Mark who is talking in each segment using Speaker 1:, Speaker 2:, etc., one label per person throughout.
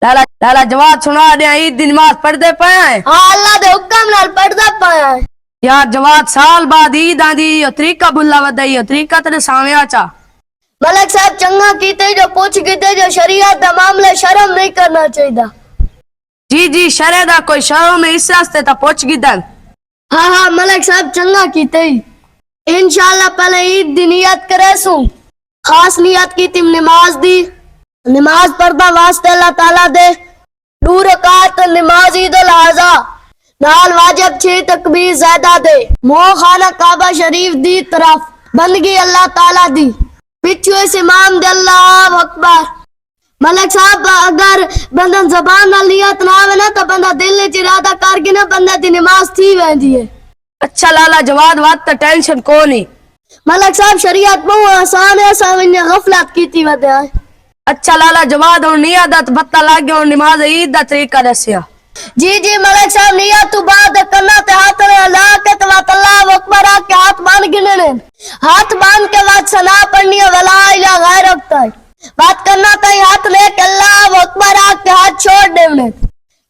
Speaker 1: लाला जवाब सुना दे, ईद दी नमाज पढ़दे पे हैं?
Speaker 2: हाँ अल्लाह दे हुक्म नाल पढ़दा पाया है।
Speaker 1: यार जवाब साल बाद ईद आंदी, यो तरीका बुला वदा, यो तरीका तेरे सामने चा।
Speaker 2: मलक साहब चंगा कीते जो पूछ कीते जो शरीयत दा मामले शर्म नहीं करना चाहिए।
Speaker 1: जी शरे दा कोई शर्म है इस रास्ते ता पूछ गिदन।
Speaker 2: हाँ मलक साहब चंगा कीते इंशाअल्लाह पहले ईद दी नियत करे सू, खास नियत की तिम नमाज दी, नमाज पढ़दा वास्ते अल्लाह ताला दे 2 रकात नमाज ईद उल अज़हा नाल वाजिब 6 तकबीर ज़्यादा दे मोह खाना काबा शरीफ दी तरफ बंदगी अल्लाह ताला दी पिछू इस इमाम दे अल्लाह अकबर। मलक साहब अगर बंदा जबान नाल नियत ना आवे ना तो बंदा दिल च इरादा करके ना बंदा दी नमाज थी वेंदी है।
Speaker 1: अच्छा लाला जवाब बात तो टेंशन को नहीं।
Speaker 2: मलक साहब शरीयत बहुत आसान है, सामने गफलत कीती वदे है।
Speaker 1: अच्छा लाला जवाब और नियत दा पता लग गया और नमाज ईद दा तरीका दसया।
Speaker 2: जी मलक साहब नियत तो बाद कन्ना ते हाथ में ला के तो अल्लाह अकबर के हाथ बांध गिनने, हाथ बांध के बाद सना पढ़नी है वला इला गैर रखता है, बात करना तो हाथ लेके अल्लाह अकबर के हाथ छोड़ देने,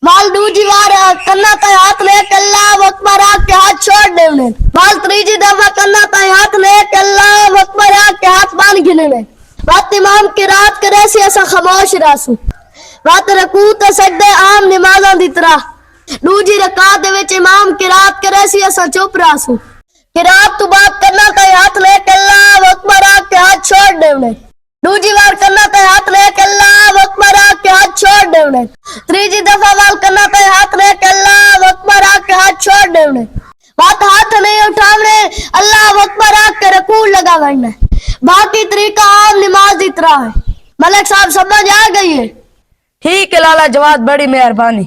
Speaker 2: माल दूजी बार करना तो हाथ लेके अल्लाह अकबर के हाथ छोड़ देने, माल तीसरी दफा करना तो हाथ लेके अल्लाह अकबर के हाथ बांध गिनने, बात इमाम की रात करे से ऐसा खामोश रासू, बात रकू तो सजदे आम नमाज़ां दी तरह, दूजी रकात दे विच इमाम की रात करे से ऐसा चुप रासू, की रात तो बात करना तो हाथ लेके अल्लाह अकबर के हाथ छोड़ देने, दूजी बार करना तो हाथ लेके अल्लाह अकबर के हाथ छोड़ देने, तीसरी दफा वाल करना तो हाथ लेके अल्लाह अकबर के हाथ छोड़ देने, बात हाथ नहीं उठावने अल्लाह अकबर के रकू लगावना, बाकी तरीका आम नमाज की तरह है। मलक साहब समझ आ गई है?
Speaker 1: ठीक है लाला जवाब, बड़ी मेहरबानी।